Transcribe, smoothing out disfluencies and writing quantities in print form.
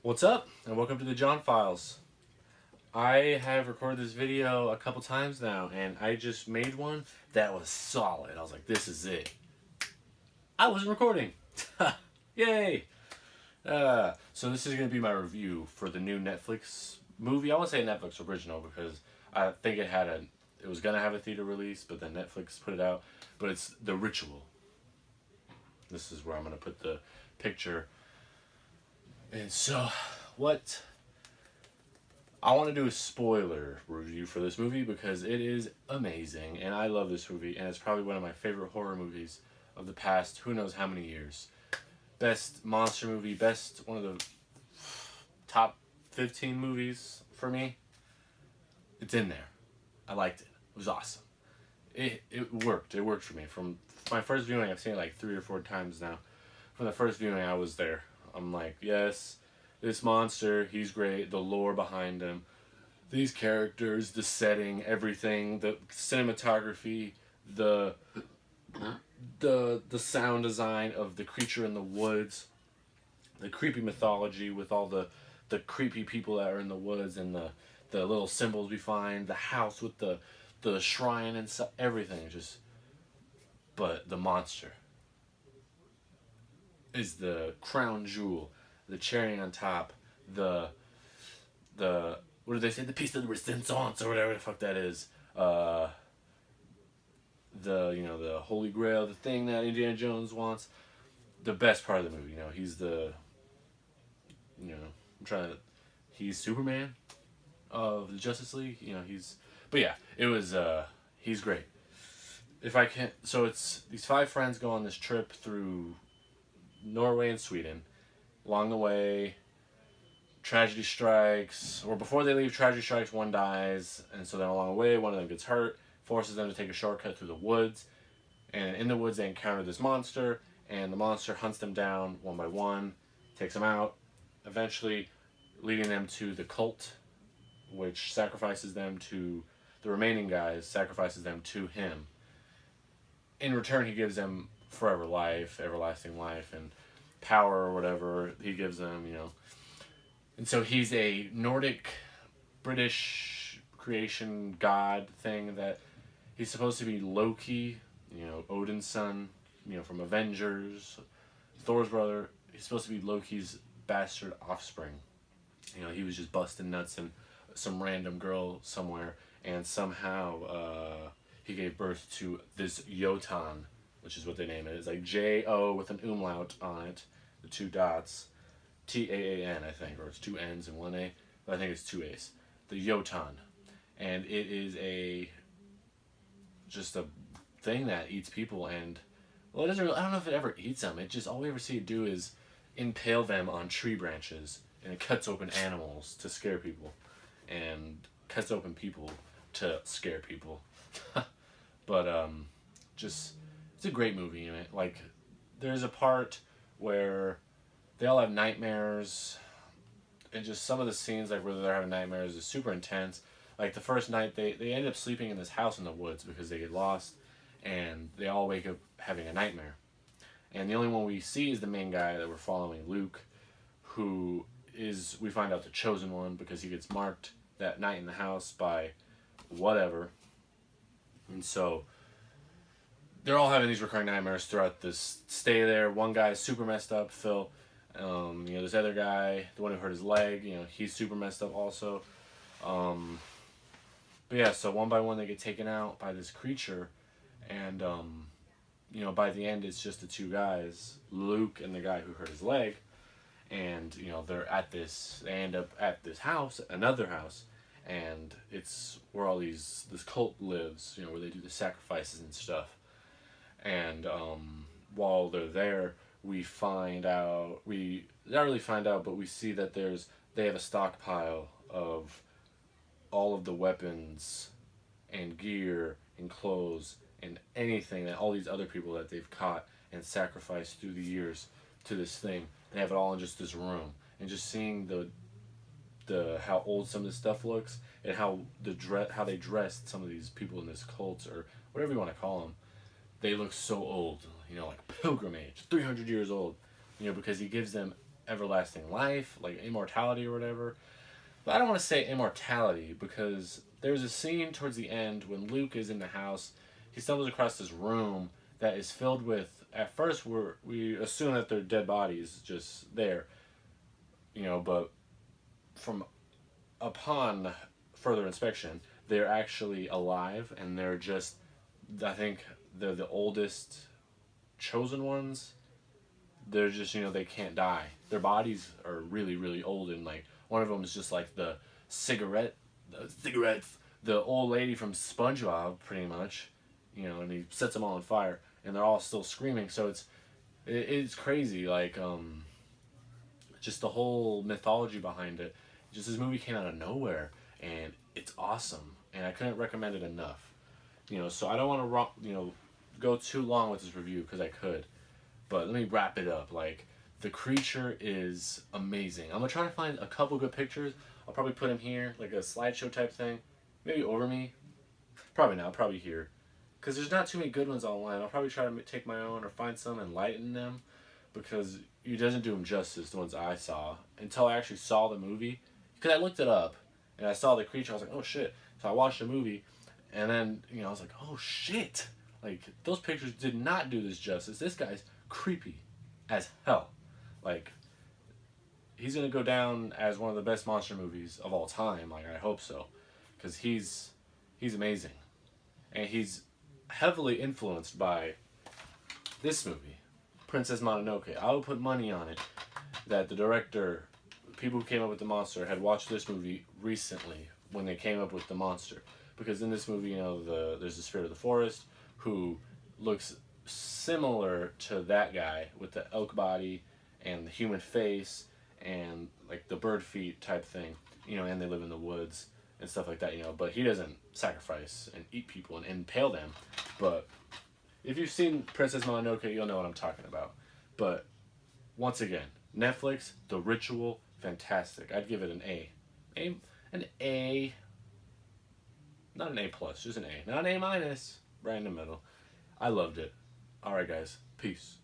What's up, and welcome to the Jon-Files. I have recorded this video a couple times now, and I just made one that was solid. I was like, this is it. I wasn't recording. Yay! So this is going to be my review for the new Netflix movie. I won't say Netflix original because I think it was going to have a theater release, but then Netflix put it out. But it's The Ritual. This is where I'm going to put the picture. And so, what I want to do a spoiler review for this movie because it is amazing and I love this movie and it's probably one of my favorite horror movies of the past who knows how many years. Best monster movie, best one of the top 15 movies for me. It's in there. I liked it. It was awesome. It worked. It worked for me. From my first viewing, I've seen it like 3 or 4 times now. From the first viewing, I was there. I'm like, yes, this monster, he's great. The lore behind him, these characters, the setting, everything, the cinematography, the sound design of the creature in the woods, the creepy mythology with all the creepy people that are in the woods and the little symbols we find, the house with the shrine and stuff, everything just. But the monster is the crown jewel, the cherry on top, the what do they say? The piece of the resistance or whatever the fuck that is. The Holy Grail, the thing that Indiana Jones wants. The best part of the movie, he's I'm trying to, he's Superman of the Justice League. But yeah, it was he's great. If I can, so it's these 5 friends go on this trip through Norway and Sweden. Along the way, tragedy strikes, or before they leave, tragedy strikes, one dies, and so then along the way, one of them gets hurt, forces them to take a shortcut through the woods, and in the woods they encounter this monster, and the monster hunts them down one by one, takes them out, eventually leading them to the cult, which sacrifices them to the remaining guys, sacrifices them to him. In return, he gives them forever life, everlasting life, and power or whatever he gives them. And so he's a Nordic, British creation god thing that he's supposed to be Loki, Odin's son, from Avengers, Thor's brother. He's supposed to be Loki's bastard offspring. He was just busting nuts in some random girl somewhere, and somehow he gave birth to this Jotun, which is what they name it. It's like J-O with an umlaut on it, the 2 dots, T-A-A-N, I think, or it's 2 N's and 1 A, but I think it's 2 A's. The Jotun. And it is just a thing that eats people, and, well, I don't know if it ever eats them. It just, all we ever see it do is impale them on tree branches, and it cuts open animals to scare people, and cuts open people to scare people. But, just, it's a great movie in it. Like, there's a part where they all have nightmares, and just some of the scenes, like, where they're having nightmares is super intense. Like, the first night, they end up sleeping in this house in the woods because they get lost, and they all wake up having a nightmare. And the only one we see is the main guy that we're following, Luke, who is, we find out, the chosen one because he gets marked that night in the house by whatever. And so they're all having these recurring nightmares throughout this stay there. One guy's super messed up, Phil. This other guy, the one who hurt his leg, he's super messed up also. But yeah, so one by one they get taken out by this creature, and by the end it's just the 2 guys, Luke and the guy who hurt his leg, and they end up at this house, another house, and it's where this cult lives, where they do the sacrifices and stuff. And while they're there, we not really find out, but we see that they have a stockpile of all of the weapons and gear and clothes and anything that all these other people that they've caught and sacrificed through the years to this thing. They have it all in just this room, and just seeing how old some of this stuff looks, and how they dressed some of these people in this cult, or whatever you want to call them. They look so old, like pilgrim age, 300 years old, because he gives them everlasting life, like immortality or whatever. But I don't want to say immortality because there's a scene towards the end when Luke is in the house. He stumbles across this room that is filled with. At first, we assume that they're dead bodies just there, but from upon further inspection, they're actually alive and they're just. I think they're the oldest chosen ones. They're just they can't die. Their bodies are really really old, and like one of them is just like the cigarettes, the old lady from SpongeBob, pretty much, and he sets them all on fire, and they're all still screaming. So it's crazy, like just the whole mythology behind it. Just this movie came out of nowhere, and it's awesome, and I couldn't recommend it enough. So I don't want to go too long with this review because I could, but let me wrap it up. Like the creature is amazing. I'm gonna try to find a couple good pictures. I'll probably put them here, like a slideshow type thing, maybe over me. Probably not. Probably here, because there's not too many good ones online. I'll probably try to take my own or find some and lighten them, because it doesn't do them justice. The ones I saw until I actually saw the movie, because I looked it up and I saw the creature. I was like, oh shit. So I watched the movie, and then I was like, oh shit. Like those pictures did not do this justice. This guy's creepy as hell. Like he's gonna go down as one of the best monster movies of all time. Like I hope so, because he's amazing, and he's heavily influenced by this movie, Princess Mononoke. I would put money on it that the director, people who came up with the monster, had watched this movie recently when they came up with the monster. Because in this movie, there's the spirit of the forest who looks similar to that guy with the elk body and the human face and like the bird feet type thing, and they live in the woods and stuff like that, but he doesn't sacrifice and eat people and impale them. But if you've seen Princess Mononoke, you'll know what I'm talking about. But once again, Netflix, The Ritual, fantastic. I'd give it an A. An A. Not an A plus, just an A. Not an A minus. Right in the middle. I loved it. Alright guys, peace.